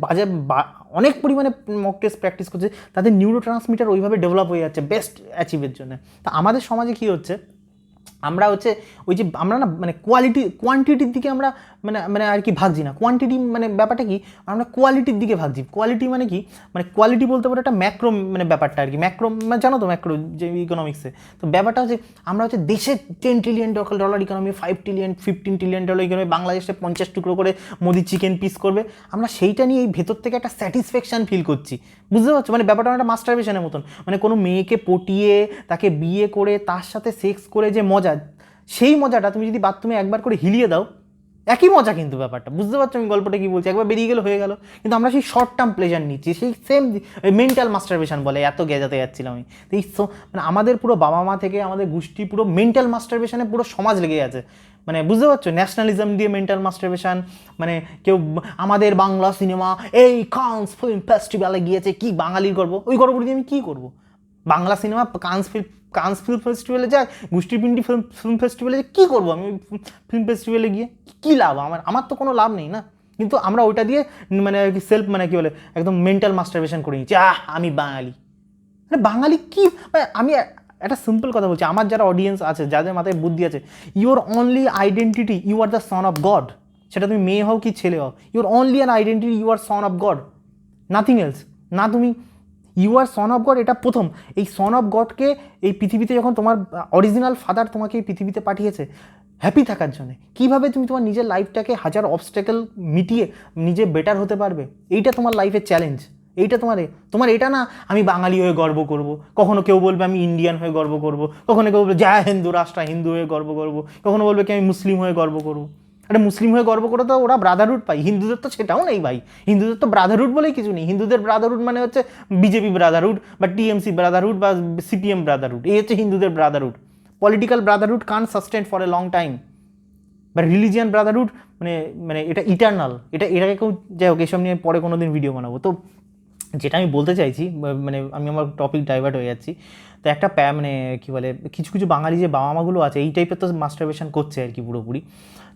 অনেক পরিমাণে মক টেস্ট প্র্যাকটিস করছে, তাদের নিউরো ট্রান্সমিটার ওইভাবে ডেভেলপ হয়ে যাচ্ছে বেস্ট অ্যাচিভের জন্য। তা আমাদের সমাজে কী হচ্ছে, আমরা ওই যে আমরা না মানে কোয়ান্টিটির দিকে আমরা মানে আর কি ভাগছি না। কোয়ান্টিটি মানে ব্যাপারটা কি, আমরা কোয়ালিটির দিকে ভাগছি। কোয়ালিটি মানে কি, মানে কোয়ালিটি বলতে পারো একটা ম্যাক্রো মানে ব্যাপারটা আর কি, ম্যাক্রো মানে জানো তো ম্যাক্রো যে ইকোনমিক্সে। তো ব্যাপারটা হচ্ছে আমরা দেশের $10 ট্রিলিয়ন ইকোনমি, $15 ট্রিলিয়ন ইকোনমি, বাংলাদেশে 50 টুকরো করে মোদি চিকেন পিস করবে, আমরা সেইটা নিয়ে এই ভেতর থেকে একটা স্যাটিসফ্যাকশান ফিল করছি, বুঝতে পারছো? মানে ব্যাপারটা একটা মাস্টারবেশনের মতন, মানে কোনো মেয়েকে পটিয়ে তাকে বিয়ে করে তার সাথে সেক্স করে যে মজা, সেই মজাটা তুমি যদি বাথরুমে একবার করে হিলিয়ে দাও, একই মজা কিন্তু ব্যাপারটা, বুঝতে পারছো আমি গল্পটা কি বলছি? একবার বেরিয়ে গেলে হয়ে গেল। কিন্তু আমরা সেই শর্ট টার্ম প্লেজার নিচ্ছি, সেই সেম মেন্টাল মাস্টারবেশন বলে, এত গেজাতে যাচ্ছিলাম আমি। তো এই মানে আমাদের পুরো বাবা মা থেকে আমাদের গোষ্ঠী পুরো মেন্টাল মাস্টারবেশনে পুরো সমাজ লেগে আছে। মানে বুঝতে পারছো, ন্যাশনালিজম দিয়ে মেন্টাল মাস্টারবেশন, মানে কেউ আমাদের বাংলা সিনেমা এই কান্স ফিল্ম ফেস্টিভ্যালে গিয়েছে, কি বাঙালির গর্ব, ওই গর্ব দিয়ে আমি কী করবো? বাংলা সিনেমা কান্স ফিল্ম ফেস্টিভ্যালে যাক, গোষ্ঠীপিণ্ডি ফিল্ম ফেস্টিভ্যালে যাক, কী করবো আমি ফিল্ম ফেস্টিভ্যালে গিয়ে? কী লাভ আমার তো কোনো লাভ নেই না। কিন্তু আমরা ওইটা দিয়ে মানে আর কি সেলফ মানে কী বলে একদম মেন্টাল মাস্টারবেশন করে নিচ্ছি, আমি বাঙালি। মানে বাঙালি কি, মানে আমি একটা সিম্পল কথা বলছি, আমার যারা অডিয়েন্স আছে, যাদের মাথায় বুদ্ধি আছে, your only identity you are the son of God. সেটা তুমি মেয়ে হও কি ছেলে হও, your only an identity you are son of God, nothing else. না তুমি you are son of God, এটা প্রথম। এই সন অফ গডকে এই পৃথিবীতে যখন তোমার অরিজিনাল ফাদার তোমাকে এই পৃথিবীতে পাঠিয়েছে হ্যাপি থাকার জন্য, কীভাবে তুমি তোমার নিজের লাইফটাকে হাজার অবস্ট্যাকেল মিটিয়ে নিজে বেটার হতে পারবে, এইটা তোমার লাইফের চ্যালেঞ্জ। এইটা তোমার এটা না আমি বাঙালি হয়ে গর্ব করব, কখনো কেউ বলবে আমি ইন্ডিয়ান হয়ে গর্ব করব, কখনো কেউ বলবে যা হিন্দু রাষ্ট্র, হিন্দু হয়ে গর্ব করব, কখনো বলবে কি আমি মুসলিম হয়ে গর্ব করব। আরে মুসলিম হয়ে গর্ব করে তো ওরা ব্রাদারহুড পাই, হিন্দুদের তো সেটাও নেই ভাই। হিন্দুদের তো ব্রাদারহুড বলেই কিছু নেই। হিন্দুদের ব্রাদারহুড মানে হচ্ছে বিজেপি ব্রাদারহুড বা টিএমসি ব্রাদারহুড বা সিপিএম ব্রাদারহুড, এই হচ্ছে হিন্দুদের ব্রাদারহুড। পলিটিক্যাল ব্রাদারহুড কান sustain for a long time, বা রিলিজিয়ান ব্রাদারহুড মানে মানে এটা ইটার্নাল। এটাকে কেউ, যাই হোক এসব নিয়ে পরে কোনো দিন ভিডিও বানাবো। তো যেটা আমি বলতে চাইছি, মানে আমি আমার টপিক ডাইভার্ট হয়ে যাচ্ছি। তো একটা মানে কী বলে, কিছু কিছু বাঙালি যে বাবা মাগুলো আছে এই টাইপের তো মাস্টারবেশন করছে আর কি পুরোপুরি।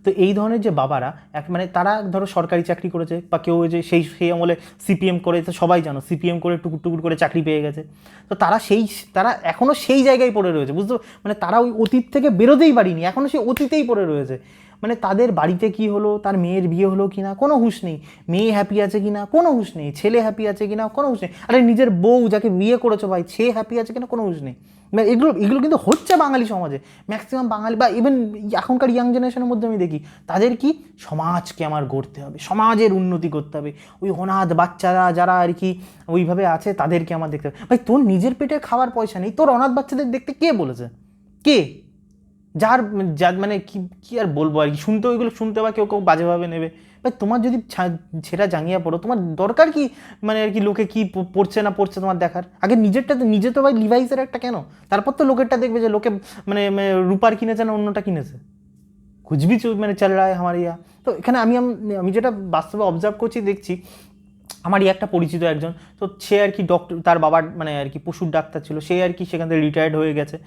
তো এই ধরনের যে বাবারা মানে তারা ধরো সরকারি চাকরি করেছে, বা কেউ যে সেই আমলে সিপিএম করে, তো সবাই জানো সিপিএম করে টুকুর করে চাকরি পেয়ে গেছে। তো তারা এখনও সেই জায়গায় পড়ে রয়েছে, বুঝতে মানে তারা ওই অতীত থেকে বেরোতেই পারিনি, এখনও সেই অতীতেই পড়ে রয়েছে। মানে তাদের বাড়িতে কি হলো, তার মেয়ের বিয়ে হলো কি না কোনো হুঁশ নেই, মেয়ে হ্যাপি আছে কি না কোনো হুঁশ নেই, ছেলে হ্যাপি আছে কি না কোনো হুঁশ নেই, আরে নিজের বউ যাকে বিয়ে করেছো ভাই সে হ্যাপি আছে কিনা কোনো হুঁশ নেই। মানে এগুলো এগুলো কিন্তু হচ্ছে বাঙালি সমাজে, ম্যাক্সিমাম বাঙালি বা ইভেন এখনকার ইয়াং জেনারেশনের মধ্যে আমি দেখি তাদের কি সমাজকে আমার গড়তে হবে, সমাজের উন্নতি করতে হবে, ওই অনাথ বাচ্চারা যারা আর কি ওইভাবে আছে তাদেরকে আমার দেখতে হবে। ভাই তোর নিজের পেটে খাওয়ার পয়সা নেই, তোর অনাথ বাচ্চাদের দেখতে কে বলেছে, কে? যার যার মানে কি কি আর বলবো আর কি, শুনতে ওইগুলো শুনতে বা কেউ কেউ বাজেভাবে নেবে। ভাই তোমার যদি ছেঁড়া জাঙ্গিয়া পড়ো, তোমার দরকার কি মানে আর কি লোকে কি পড়ছে না পড়ছে তোমার দেখার? আগে নিজেরটা নিজে তো ভাই লিভাইসের একটা কেন, তারপর তো লোকেরটা দেখবে যে লোকে মানে রূপার কিনেছে না অন্যটা কিনেছে, কুছ ভি মানে চল রা হ্যায় হামারে ইয়া। তো এখানে আমি যেটা বাস্তবে অবজার্ভ করছি দেখছি, আমারই একটা পরিচিত একজন, তো সে আর কি ডক্টর, তার বাবার মানে আর কি পশুর ডাক্তার ছিল, সে আর কি সেখান থেকে রিটায়ার্ড হয়ে গেছে।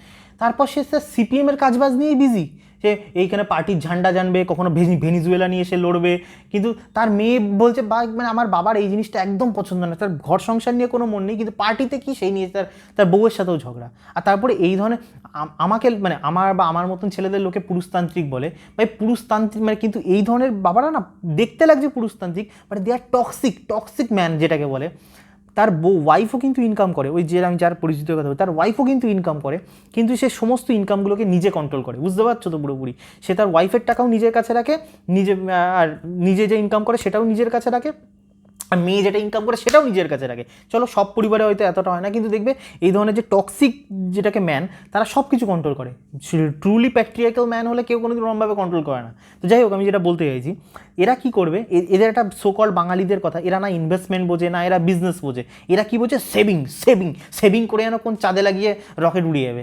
তারপর সে সিপিএমের কাজবাজ নিয়েই বিজি, সে এইখানে পার্টির ঝান্ডা জানবে, কখনো ভেনিজুয়েলা নিয়ে এসে লড়বে। কিন্তু তার মেয়ে বলছে বা মানে আমার বাবার এই জিনিসটা একদম পছন্দ না, তার ঘর সংসার নিয়ে কোনো মন নেই, কিন্তু পার্টিতে কি সেই নিয়ে তার তার বউয়ের সাথেও ঝগড়া। আর তারপরে এই ধরনের আমাকে মানে আমার মতন ছেলেদের লোকে পুরুষতান্ত্রিক বলে, ভাই পুরুষতান্ত্রিক মানে কিন্তু এই ধরনের বাবারা না দেখতে লাগছে পুরুষতান্ত্রিক, but they are toxic man যেটাকে বলে। তার ওয়াইফও কিন্তু ইনকাম করে, ওই যে আমি যার পরিচিত কথা বলি তার ওয়াইফও কিন্তু ইনকাম করে, কিন্তু সে সমস্ত ইনকামগুলোকে নিজে কন্ট্রোল করে, বুঝতে পারছো তো পুরোপুরি। সে তার ওয়াইফের টাকাও নিজের কাছে রাখে, নিজে আর নিজে যে ইনকাম করে সেটাও নিজের কাছে রাখে, আর মেয়ে যেটা ইনকাম করে সেটাও নিজের কাছে রাখে। চলো সব পরিবারে হয়তো এতটা হয় না, কিন্তু দেখবে এই ধরনের যে টক্সিক যেটাকে ম্যান, তারা সব কিছু কন্ট্রোল করে। ট্রুলি প্যাট্রিয়ার্কাল ম্যান হলে কেউ কোনোদিন ওরমভাবে কন্ট্রোল করে না। তো যাই হোক, আমি যেটা বলতে চাইছি, এরা কি করবে, এদের একটা সোকল বাঙালিদের কথা, এরা না ইনভেস্টমেন্ট বোঝে না এরা বিজনেস বোঝে, এরা কি বোঝে সেভিং সেভিং সেভিং করে যেন কোন চাঁদে লাগিয়ে রকেট উড়িয়ে যাবে,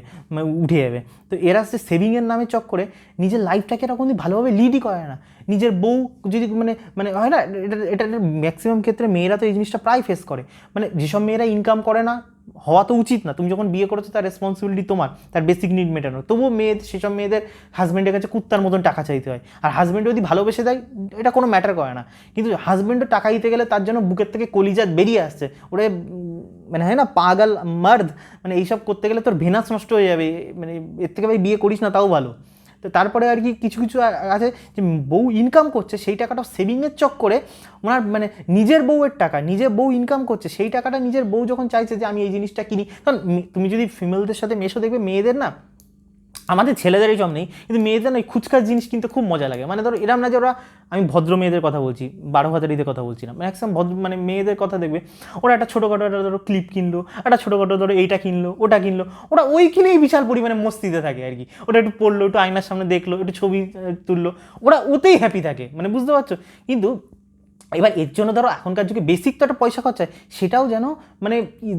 উঠে যাবে। তো এরা সে সেভিংয়ের নামে চক্করে নিজের লাইফটাকে এরা কোনোদিন ভালোভাবে লিডই করে না। নিজের বউ যদি মানে মানে হয় না, এটা ম্যাক্সিমাম ক্ষেত্রে মেয়েরা তো এই জিনিসটা প্রায় ফেস করে। মানে যেসব মেয়েরা ইনকাম করে না, হওয়া তো উচিত না, তুমি যখন বিয়ে করেছো তার রেসপন্সিবিলিটি তোমার, তার বেসিক নিড মেটানো, তবুও সেসব মেয়েদের হাজব্যান্ডের কাছে কুত্তার মতন টাকা চাইতে হয়। আর হাজব্যান্ড যদি ভালোবেসে দেয় এটা কোনো ম্যাটার করে না, কিন্তু হাজব্যান্ডও টাকা দিতে গেলে তার জন্য বুকের থেকে কলিজা বেরিয়ে আসছে, ওরে মানে হয় না পাগল মার্দ, মানে এইসব করতে গেলে তোর ভেনাস নষ্ট হয়ে যাবে, মানে এর থেকে ভাই বিয়ে করিস না তাও ভালো। তো তারপরে আর কি কিছু কিছু আছে যে বউ ইনকাম করছে সেই টাকাটা সেভিংয়ের চক্করে ওনার মানে নিজের বউয়ের টাকা, নিজের বউ ইনকাম করছে সেই টাকাটা নিজের বউ যখন চাইছে যে আমি এই জিনিসটা কিনি, কারণ তুমি যদি ফিমেলদের সাথে মেশো দেখবে মেয়েদের না, আমাদের ছেলেদের এই সব নেই, কিন্তু মেয়েদের না খুচখাচ জিনিস কিনতে খুব মজা লাগে। মানে ধরো এরম না যে ওরা, আমি ভদ্র মেয়েদের কথা বলছি, 12 হাজারিদের কথা বলছি না, ম্যাক্সিমাম ভদ্র মানে মেয়েদের কথা দেখবে, ওরা একটা ছোটোখাটো একটা ধরো ক্লিপ কিনলো, একটা ছোটোখাটো ধরো এইটা কিনলো ওটা কিনলো, ওরা ওই কিনেই বিশাল পরিমাণে মস্তিতে থাকে আর কি। ওটা একটু পড়লো, একটু আয়নার সামনে দেখলো, একটু ছবি তুললো, ওরা ওতেই হ্যাপি থাকে, মানে বুঝতে পারছো। কিন্তু এবার এর জন্য ধরো এখনকার যুগে বেসিক তো একটা পয়সা খরচা, সেটাও যেন মানে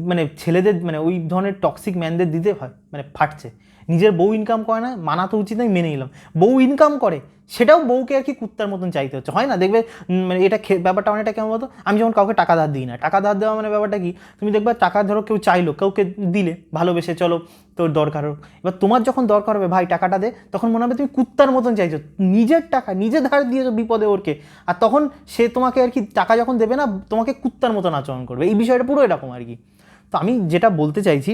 মানে ছেলেদের মানে ওই ধরনের টক্সিক ম্যানদের দিতে হয়, মানে ফাটছে। নিজের বউ ইনকাম করে না, মানা তো উচিত নয়, মেনে নিলাম, বউ ইনকাম করে সেটাও বউকে আর কি কুত্তার মতন চাইতে হচ্ছে, হয় না? দেখবে মানে এটা ব্যাপারটা অনেকটা কেমন বলতো, আমি যেমন কাউকে টাকা ধার দিই না, টাকা ধার দেওয়া মানে ব্যাপারটা কি, তুমি দেখবে টাকা ধরো কেউ চাইলো, কাউকে দিলে ভালোবেসে, চলো তোর দরকার হোক, এবার তোমার যখন দরকার হবে ভাই টাকাটা দে, তখন মনে হবে তুমি কুত্তার মতন চাইছো, নিজের টাকা নিজে ধার দিয়েছো বিপদে ওরকে, আর তখন সে তোমাকে আর কি টাকা যখন দেবে না তোমাকে কুত্তার মতন আচরণ করবে। এই বিষয়টা পুরো এরকম আর কি। তো আমি যেটা বলতে চাইছি,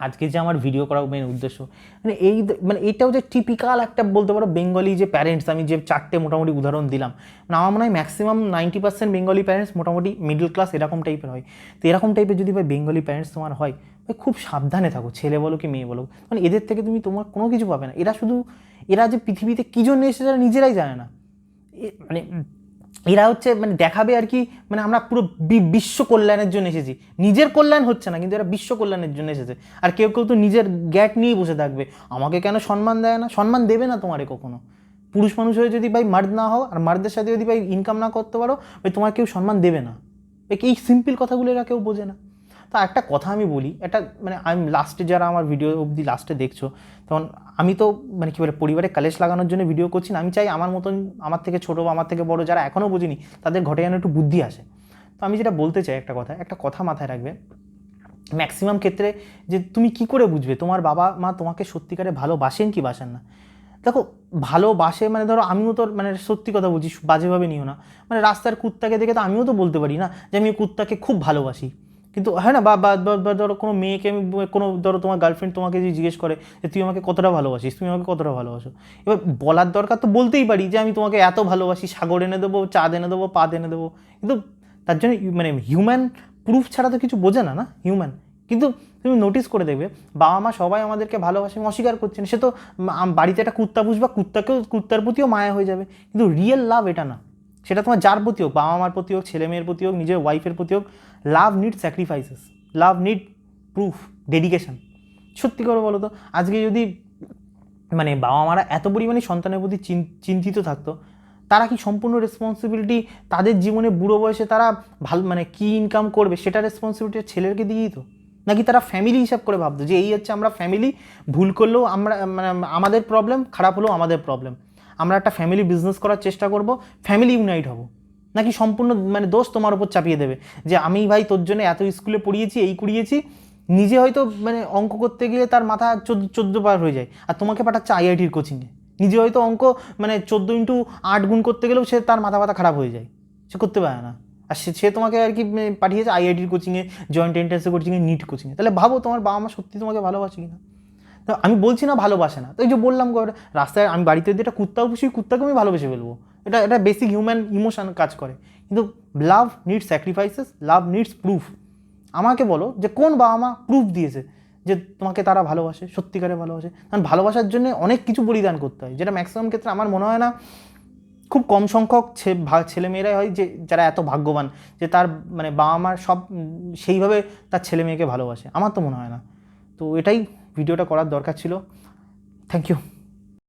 আজকে যে আমার ভিডিও করার মেন উদ্দেশ্য মানে এই, মানে এইটাও যে টিপিক্যাল একটা বলতে পারো বেঙ্গলি যে প্যারেন্টস, আমি যে 4টে মোটামুটি উদাহরণ দিলাম, মানে আমার মনে হয় ম্যাক্সিমাম 90% বেঙ্গলি প্যারেন্টস মোটামুটি মিডল ক্লাস এরকম টাইপের হয়। তো এরকম টাইপের যদি ভাই বেঙ্গলি প্যারেন্টস তোমার হয়, ভাই খুব সাবধানে থাকো, ছেলে বলো কি মেয়ে বলো, মানে এদের থেকে তুমি তোমার কোনো কিছু পাবে না। এরা যে পৃথিবীতে কী জন্য এসেছে তারা নিজেরাই জানে না, মানে এরা হচ্ছে মানে দেখাবে আর কি, মানে আমরা পুরো বিশ্ব কল্যাণের জন্য এসেছি, নিজের কল্যাণ হচ্ছে না কিন্তু এরা বিশ্ব কল্যাণের জন্য এসেছে। আর কেউ কেউ তো নিজের গ্যাট নিয়েই বসে থাকবে, আমাকে কেন সম্মান দেয় না, সম্মান দেবে না তোমারে কখনো। পুরুষ মানুষ হয়ে যদি ভাই মার্দ না হও আর মার্দের সাথে যদি ভাই ইনকাম না করতে পারো, ভাই তোমার কেউ সম্মান দেবে না। এই সিম্পল কথাগুলো এরা কেউ বোঝে না। তো একটা কথা আমি বলি, এটা মানে আমি লাস্টে যারা আমার ভিডিও অবধি লাস্টে দেখছো, তখন আমি তো মানে কী বলে পরিবারে কালেশ লাগানোর জন্য ভিডিও করছি না, আমি চাই আমার মতন আমার থেকে ছোটো বা আমার থেকে বড় যারা এখনও বোঝেনি তাদের ঘটে যেন একটু বুদ্ধি আসে। তো আমি যেটা বলতে চাই একটা কথা মাথায় রাখবে, ম্যাক্সিমাম ক্ষেত্রে যে তুমি কি করে বুঝবে তোমার বাবা মা তোমাকে সত্যিকারে ভালোবাসেন কি বাসেন না। দেখো ভালোবাসে মানে ধরো আমিও তো মানে সত্যি কথা বলছি, বাজেভাবে নিও না, মানে রাস্তার কুত্তাকে দেখে তো আমিও তো বলতে পারি না যে আমি কুত্তাকে খুব ভালোবাসি, কিন্তু হয় না, বা ধরো কোনো মেয়েকে আমি কোনো ধরো তোমার গার্লফ্রেন্ড তোমাকে যে জিজ্ঞেস করে যে তুই আমাকে কতটা ভালোবাসিস, তুমি আমাকে কতটা ভালোবাসো, এবার বলার দরকার তো বলতেই পারি যে আমি তোমাকে এত ভালোবাসি, সাগর এনে দেবো, চাঁদ এনে দেবো, পাত এনে দেবো, কিন্তু তার জন্য মানে হিউম্যান প্রুফ ছাড়া তো কিছু বোঝে না, না হিউম্যান। কিন্তু তুমি নোটিস করে দেখবে বাবা মা সবাই আমাদেরকে ভালোবাসে, অস্বীকার করছেন, সে তো বাড়িতে একটা কুত্তা পুষবা, কুত্তার প্রতিও মায়া হয়ে যাবে, কিন্তু রিয়েল লাভ এটা না। সেটা তোমার যার প্রতি হোক, বাবা মার প্রতি হোক, ছেলে মেয়ের প্রতি হোক, নিজের ওয়াইফের প্রতি হোক, লাভ নিড স্যাক্রিফাইসেস, লাভ নিড প্রুফ, ডেডিকেশন। সত্যি করে বলো তো, আজকে যদি মানে বাবা মারা এত পরিমাণে সন্তানের প্রতি চিন্তিত থাকতো, তারা কি সম্পূর্ণ রেসপন্সিবিলিটি তাদের জীবনে বুড়ো বয়সে তারা ভালো মানে কী ইনকাম করবে সেটা রেসপন্সিবিলিটি ছেলেকে দিয়েই তো, নাকি তারা ফ্যামিলি হিসাব করে ভাবতো যে এই হচ্ছে আমরা ফ্যামিলি, ভুল করলেও আমরা মানে আমাদের প্রবলেম, খারাপ হলেও আমাদের প্রবলেম, আমরা একটা ফ্যামিলি বিজনেস করার চেষ্টা করব, ফ্যামিলি ইউনাইট হব, নাকি সম্পূর্ণ মানে দোষ তোমার ওপর চাপিয়ে দেবে যে আমি ভাই তোর জন্য এত স্কুলে পড়িয়েছি, এই করিয়েছি, নিজে হয়তো মানে অঙ্ক করতে গিয়ে তার মাথা 14 বার হয়ে যায়, আর তোমাকে পাঠাচ্ছে আইআইটির কোচিংয়ে, নিজে হয়তো অঙ্ক মানে 14x8 গুণ করতে গেলেও সে তার মাথা খারাপ হয়ে যায়, সে করতে পারে না, আর সে তোমাকে আর কি পাঠিয়েছে আইআইটির কোচিংয়ে, জয়েন্ট এন্ট্রান্সের কোচিংয়ে, নিট কোচিংয়ে। তাহলে ভাবো তোমার বাবা মা সত্যি তোমাকে ভালোবাসে কিনা। তো আমি বলছি না ভালোবাসে না, তো এই যে বললাম রাস্তায় আমি বাড়িতে যদি একটা কুত্তাও পুষি, কুত্তাকে আমি ভালোবেসে ফেলবো, এটা বেসিক হিউম্যান ইমোশন কাজ করে। কিন্তু লাভ নিডস স্যাক্রিফাইসেস, লাভ নিডস প্রুফ। আমাকে বলো যে কোন বাবা মা প্রুফ দিয়েছে যে তোমাকে তারা ভালোবাসে, সত্যিকারে ভালোবাসে। কারণ ভালোবাসার জন্য অনেক কিছু বলিদান করতে হয়, যেটা ম্যাক্সিমাম ক্ষেত্রে আমার মনে হয় না, খুব কম সংখ্যক ছেলেমেয়েরাই হয় যে যারা এত ভাগ্যবান যে তার মানে বাবা মার সব সেইভাবে তার ছেলে মেয়েকে ভালোবাসে, আমার তো মনে হয় না। তো এটাই ভিডিওটা করার দরকার ছিল। Thank you.